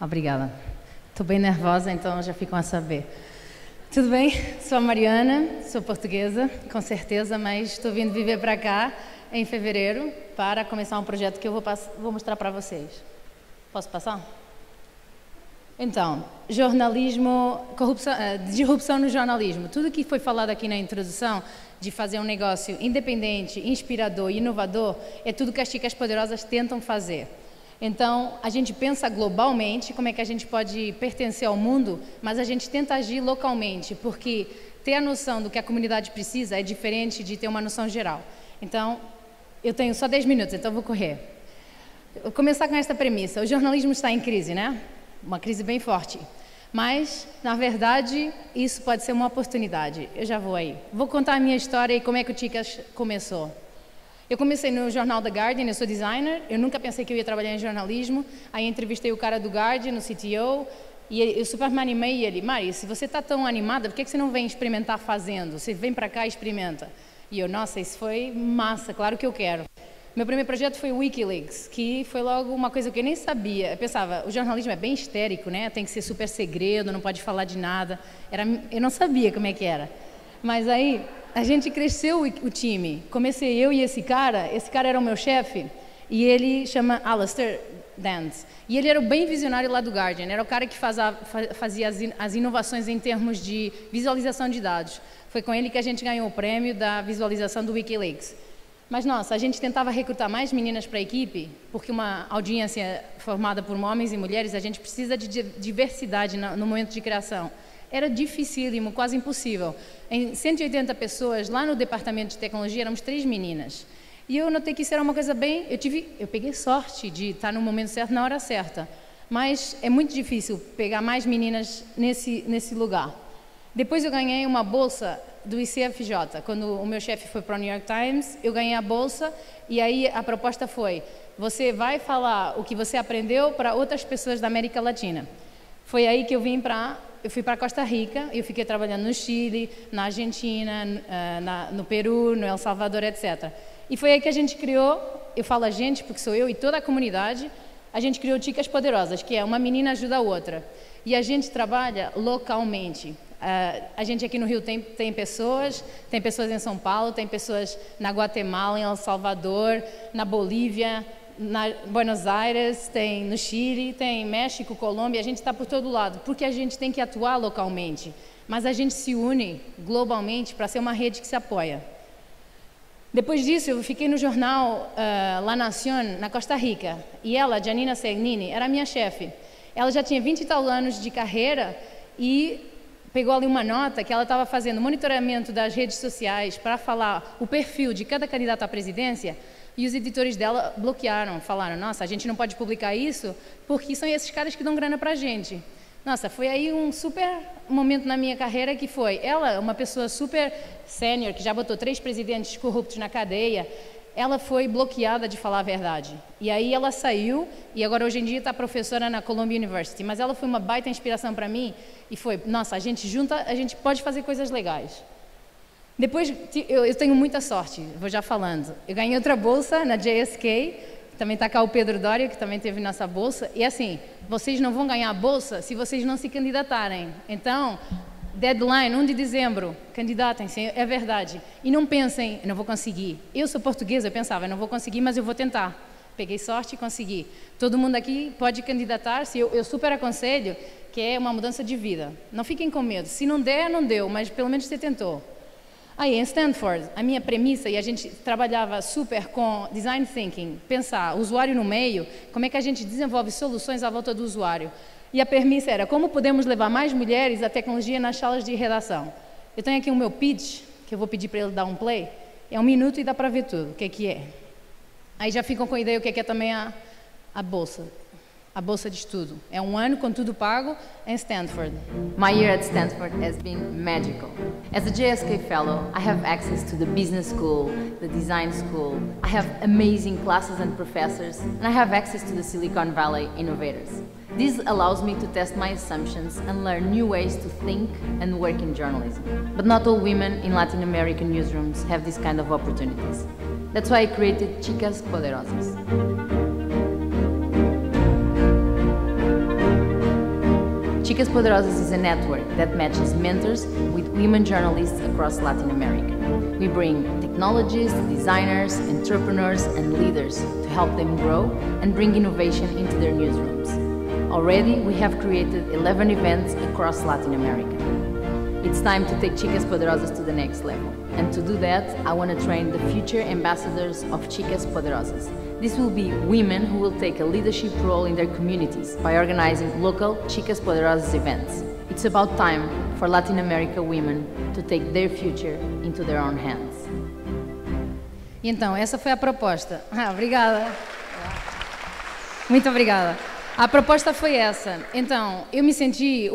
Obrigada. Estou bem nervosa, então já ficam a saber. Tudo bem? Sou a Mariana, sou portuguesa, com certeza, mas estou vindo viver para cá em fevereiro para começar um projeto que eu vou mostrar para vocês. Posso passar? Então, jornalismo, disrupção no jornalismo. Tudo que foi falado aqui na introdução de fazer um negócio independente, inspirador e inovador é tudo que as chicas poderosas tentam fazer. Então, a gente pensa globalmente como é que a gente pode pertencer ao mundo, mas a gente tenta agir localmente, porque ter a noção do que a comunidade precisa é diferente de ter uma noção geral. Então, eu tenho só 10 minutos, então vou correr. Vou começar com esta premissa. O jornalismo está em crise, né? Uma crise bem forte. Mas, na verdade, isso pode ser uma oportunidade. Eu já vou aí. Vou contar a minha história e como é que o Chicas começou. Eu comecei no jornal The Guardian, eu sou designer, eu nunca pensei que eu ia trabalhar em jornalismo. Aí entrevistei o cara do Guardian, o CTO, e eu super me animei e ele, Mari, se você está tão animada, por que você não vem experimentar fazendo? Você vem para cá e experimenta. E eu, nossa, isso foi massa, claro que eu quero. Meu primeiro projeto foi o Wikileaks, que foi logo uma coisa que eu nem sabia. Eu pensava, o jornalismo é bem histérico, né? Tem que ser super segredo, não pode falar de nada. Eu não sabia como é que era. Mas aí, a gente cresceu o time. Comecei eu e esse cara era o meu chefe, e ele chama Alastair Dance. E ele era o bem visionário lá do Guardian, era o cara que fazia as inovações em termos de visualização de dados. Foi com ele que a gente ganhou o prêmio da visualização do Wikileaks. Mas, nossa, a gente tentava recrutar mais meninas para a equipe, porque uma audiência formada por homens e mulheres, a gente precisa de diversidade no momento de criação. Era dificílimo, quase impossível. Em 180 pessoas, lá no departamento de tecnologia, éramos 3 meninas. E eu notei que isso era uma coisa bem... Eu peguei sorte de estar no momento certo, na hora certa. Mas é muito difícil pegar mais meninas nesse lugar. Depois eu ganhei uma bolsa do ICFJ. Quando o meu chefe foi para o New York Times, eu ganhei a bolsa e aí a proposta foi: você vai falar o que você aprendeu para outras pessoas da América Latina. Foi aí que eu fui para Costa Rica, eu fiquei trabalhando no Chile, na Argentina, no Peru, no El Salvador, etc. E foi aí que a gente criou, eu falo a gente porque sou eu e toda a comunidade, a gente criou Chicas Poderosas, que é uma menina ajuda a outra. E a gente trabalha localmente. A gente aqui no Rio tem pessoas em São Paulo, tem pessoas na Guatemala, em El Salvador, na Bolívia, na Buenos Aires, tem no Chile, tem México, Colômbia, a gente está por todo lado, porque a gente tem que atuar localmente, mas a gente se une globalmente para ser uma rede que se apoia. Depois disso, eu fiquei no jornal La Nación, na Costa Rica, e ela, Janina Segnini, era minha chefe. Ela já tinha 20 e tal anos de carreira e pegou ali uma nota que ela estava fazendo monitoramento das redes sociais para falar o perfil de cada candidato à presidência, e os editores dela bloquearam, falaram, nossa, a gente não pode publicar isso porque são esses caras que dão grana para a gente. Nossa, foi aí um super momento na minha carreira que foi, ela, uma pessoa super sênior, que já botou 3 presidentes corruptos na cadeia, ela foi bloqueada de falar a verdade. E aí ela saiu e agora hoje em dia está professora na Columbia University. Mas ela foi uma baita inspiração para mim e foi, nossa, a gente junta, a gente pode fazer coisas legais. Depois, eu tenho muita sorte, vou já falando. Eu ganhei outra bolsa na JSK, também está cá o Pedro Doria, que também teve nessa bolsa. E assim, vocês não vão ganhar a bolsa se vocês não se candidatarem. Então, deadline, 1 de dezembro, candidatem-se, é verdade. E não pensem, eu não vou conseguir. Eu sou portuguesa, eu pensava, eu não vou conseguir, mas eu vou tentar. Peguei sorte e consegui. Todo mundo aqui pode candidatar-se, eu super aconselho, que é uma mudança de vida. Não fiquem com medo, se não der, não deu, mas pelo menos você tentou. Aí, em Stanford, a minha premissa, e a gente trabalhava super com design thinking, pensar, usuário no meio, como é que a gente desenvolve soluções à volta do usuário. E a premissa era, como podemos levar mais mulheres à tecnologia nas salas de redação? Eu tenho aqui o meu pitch, que eu vou pedir para ele dar um play, é 1 minuto e dá para ver tudo, o que é. Aí já ficam com a ideia o que é também a bolsa. A bolsa de estudo. É 1 ano com tudo pago em Stanford. My year at Stanford has been magical. As a JSK Fellow, I have access to the business school, the design school. I have amazing classes and professors, and I have access to the Silicon Valley innovators. This allows me to test my assumptions and learn new ways to think and work in journalism. But not all women in Latin American newsrooms have this kind of opportunities. That's why I created Chicas Poderosas. Chicas Poderosas is a network that matches mentors with women journalists across Latin America. We bring technologists, designers, entrepreneurs, and leaders to help them grow and bring innovation into their newsrooms. Already, we have created 11 events across Latin America. It's time to take Chicas Poderosas to the next level. And to do that, I want to train the future ambassadors of Chicas Poderosas. This will be women who will take a leadership role in their communities by organizing local Chicas Poderosas events. It's about time for Latin America women to take their future into their own hands. Então, essa foi a proposta. Obrigada. Muito obrigada. A proposta foi essa. Então, eu me senti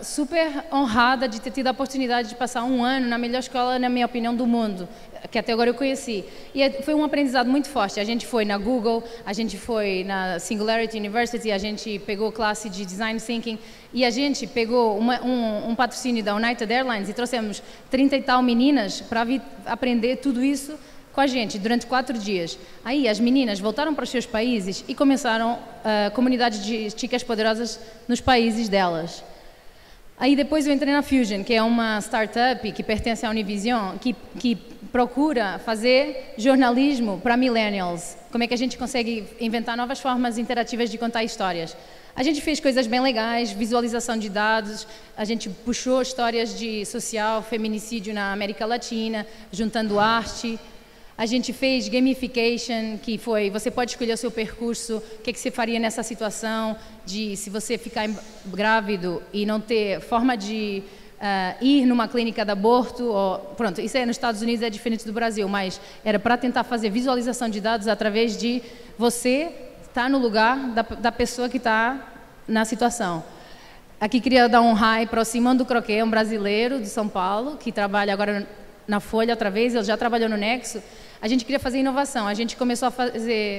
super honrada de ter tido a oportunidade de passar um ano na melhor escola, na minha opinião, do mundo, que até agora eu conheci. E foi um aprendizado muito forte. A gente foi na Google, a gente foi na Singularity University, a gente pegou classe de Design Thinking e a gente pegou um patrocínio da United Airlines e trouxemos 30 e tal meninas para vir aprender tudo isso com a gente durante 4 dias. Aí as meninas voltaram para os seus países e começaram a comunidade de Chicas Poderosas nos países delas. Aí depois eu entrei na Fusion, que é uma startup que pertence à Univision, que procura fazer jornalismo para millennials. Como é que a gente consegue inventar novas formas interativas de contar histórias? A gente fez coisas bem legais, visualização de dados, a gente puxou histórias de social, feminicídio na América Latina, juntando arte. A gente fez gamification, que foi, você pode escolher o seu percurso, o que você faria nessa situação, de se você ficar grávido e não ter forma de ir numa clínica de aborto, pronto, isso nos Estados Unidos é diferente do Brasil, mas era para tentar fazer visualização de dados através de você estar no lugar da pessoa que está na situação. Aqui queria dar um hi para o Simão do Croquet, um brasileiro de São Paulo, que trabalha agora na Folha outra vez, ele já trabalhou no Nexo. A gente queria fazer inovação, a gente começou a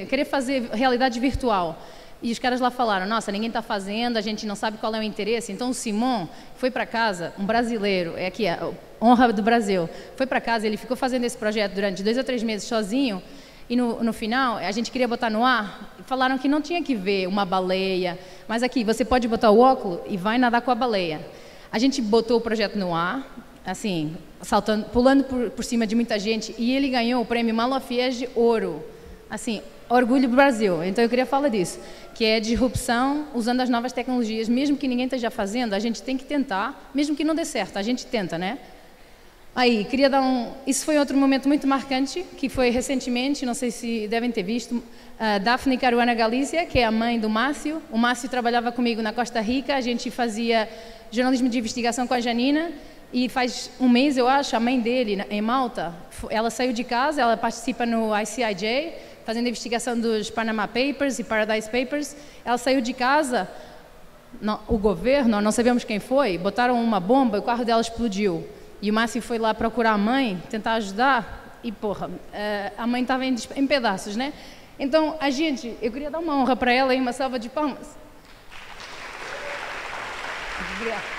querer fazer realidade virtual. E os caras lá falaram, nossa, ninguém está fazendo, a gente não sabe qual é o interesse. Então o Simão foi para casa, um brasileiro, aqui a honra do Brasil, foi para casa, ele ficou fazendo esse projeto durante 2 a 3 meses sozinho, e no final a gente queria botar no ar, falaram que não tinha que ver uma baleia, mas aqui você pode botar o óculos e vai nadar com a baleia. A gente botou o projeto no ar, assim, pulando por cima de muita gente, e ele ganhou o prêmio Malafias de Ouro. Assim, orgulho do Brasil. Então eu queria falar disso, que é disrupção usando as novas tecnologias. Mesmo que ninguém esteja fazendo, a gente tem que tentar, mesmo que não dê certo, a gente tenta, né? Aí, queria dar isso foi outro momento muito marcante, que foi recentemente, não sei se devem ter visto, Daphne Caruana Galícia, que é a mãe do Márcio. O Márcio trabalhava comigo na Costa Rica, a gente fazia jornalismo de investigação com a Janina, e faz um mês, eu acho, a mãe dele, em Malta, ela saiu de casa, ela participa no ICIJ, fazendo a investigação dos Panama Papers e Paradise Papers. Ela saiu de casa, o governo, não sabemos quem foi, botaram uma bomba e o carro dela explodiu. E o Márcio foi lá procurar a mãe, tentar ajudar, e porra, a mãe estava em pedaços, né? Então, eu queria dar uma honra para ela e uma salva de palmas. Obrigada.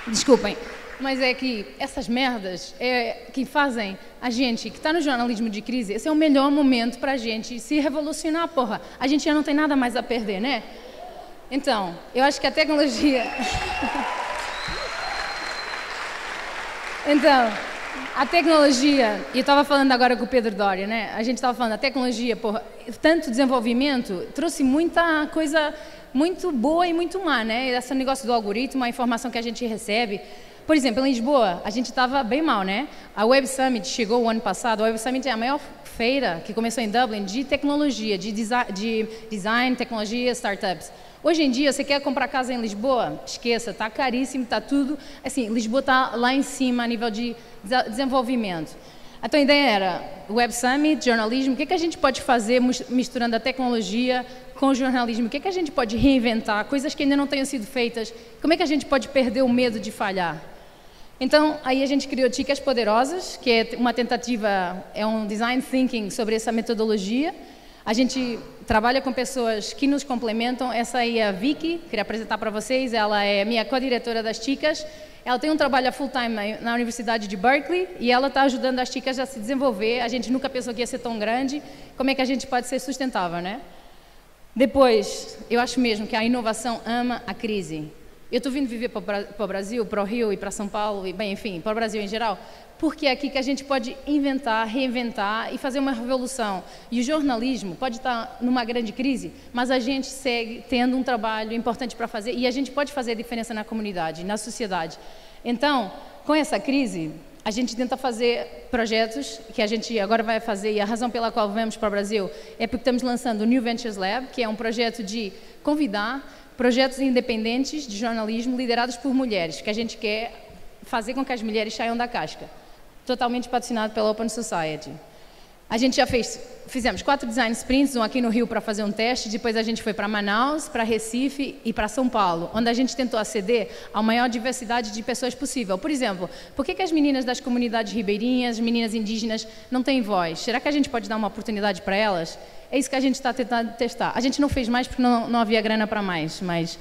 Desculpem, mas é que essas merdas que fazem a gente que está no jornalismo de crise, esse é o melhor momento para a gente se revolucionar, porra. A gente já não tem nada mais a perder, né? Então, eu acho que a tecnologia... Então, a tecnologia, e eu estava falando agora com o Pedro Doria, né? A gente estava falando, a tecnologia, porra, tanto desenvolvimento, trouxe muita coisa muito boa e muito má, né? Esse negócio do algoritmo, a informação que a gente recebe. Por exemplo, em Lisboa, a gente estava bem mal, né? A Web Summit chegou o ano passado. A Web Summit é a maior feira que começou em Dublin de tecnologia, de design, tecnologia, startups. Hoje em dia, você quer comprar casa em Lisboa? Esqueça, está caríssimo, está tudo... Assim, Lisboa está lá em cima a nível de desenvolvimento. Então a ideia era Web Summit, jornalismo, o que a gente pode fazer misturando a tecnologia com o jornalismo, o que a gente pode reinventar, coisas que ainda não tenham sido feitas, como é que a gente pode perder o medo de falhar. Então, aí a gente criou Chicas Poderosas, que é uma tentativa, é um design thinking sobre essa metodologia. A gente trabalha com pessoas que nos complementam. Essa aí é a Vicky, queria apresentar para vocês, ela é minha co-diretora das Chicas. Ela tem um trabalho full-time na Universidade de Berkeley e ela está ajudando as Chicas a se desenvolver. A gente nunca pensou que ia ser tão grande. Como é que a gente pode ser sustentável, né? Depois, eu acho mesmo que a inovação ama a crise. Eu estou vindo viver para o Brasil, para o Rio e para São Paulo, e bem, enfim, para o Brasil em geral, porque é aqui que a gente pode inventar, reinventar e fazer uma revolução. E o jornalismo pode estar numa grande crise, mas a gente segue tendo um trabalho importante para fazer e a gente pode fazer a diferença na comunidade, na sociedade. Então, com essa crise, a gente tenta fazer projetos que a gente agora vai fazer, e a razão pela qual vamos para o Brasil é porque estamos lançando o New Ventures Lab, que é um projeto de convidar projetos independentes de jornalismo liderados por mulheres, que a gente quer fazer com que as mulheres saiam da casca. Totalmente patrocinado pela Open Society. A gente já fizemos 4 design sprints, um aqui no Rio para fazer um teste, depois a gente foi para Manaus, para Recife e para São Paulo, onde a gente tentou aceder à maior diversidade de pessoas possível. Por exemplo, por que as meninas das comunidades ribeirinhas, meninas indígenas, não têm voz? Será que a gente pode dar uma oportunidade para elas? É isso que a gente está tentando testar. A gente não fez mais porque não havia grana para mais, mas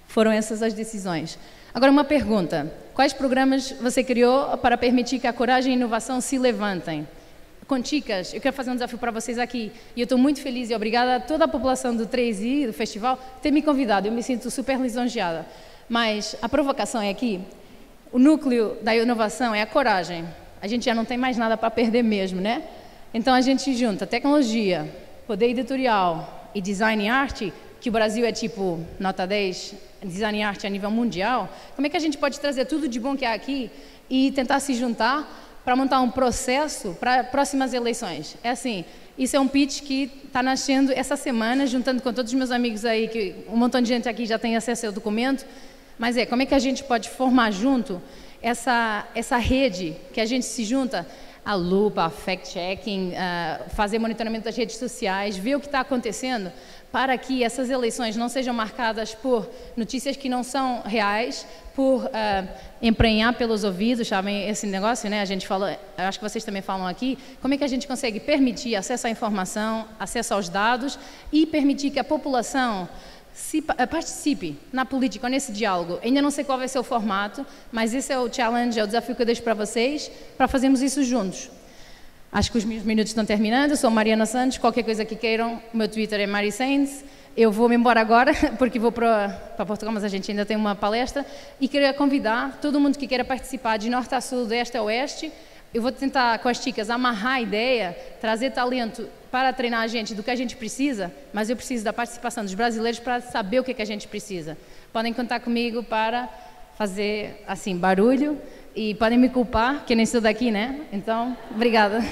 foram essas as decisões. Agora, uma pergunta. Quais programas você criou para permitir que a coragem e a inovação se levantem? Conticas, eu quero fazer um desafio para vocês aqui. E eu estou muito feliz e obrigada a toda a população do 3i, do festival, ter me convidado. Eu me sinto super lisonjeada. Mas a provocação é aqui. O núcleo da inovação é a coragem. A gente já não tem mais nada para perder mesmo, né? Então a gente junta tecnologia, poder editorial e design e arte, que o Brasil é tipo nota 10, design e arte a nível mundial. Como é que a gente pode trazer tudo de bom que há aqui e tentar se juntar para montar um processo para próximas eleições? É assim, isso é um pitch que está nascendo essa semana, juntando com todos os meus amigos aí, que um montão de gente aqui já tem acesso ao documento, mas como é que a gente pode formar junto essa rede que a gente se junta, a lupa, a fact-checking, fazer monitoramento das redes sociais, ver o que está acontecendo, para que essas eleições não sejam marcadas por notícias que não são reais, por emprenhar pelos ouvidos, sabem, esse negócio, né? A gente fala, acho que vocês também falam aqui, como é que a gente consegue permitir acesso à informação, acesso aos dados e permitir que a população participe na política, nesse diálogo. Ainda não sei qual vai ser o formato, mas esse é o challenge, é o desafio que eu deixo para vocês, para fazermos isso juntos. Acho que os meus minutos estão terminando. Eu sou Mariana Santos, qualquer coisa que queiram, o meu Twitter é Mari Sainz. Eu vou me embora agora, porque vou para Portugal, mas a gente ainda tem uma palestra, e queria convidar todo mundo que queira participar de norte a sul, de este a oeste. Eu vou tentar, com as chicas, amarrar a ideia, trazer talento para treinar a gente do que a gente precisa, mas eu preciso da participação dos brasileiros para saber o que a gente precisa. Podem contar comigo para fazer, assim, barulho, e podem me culpar, que eu nem sou daqui, né? Então, obrigada.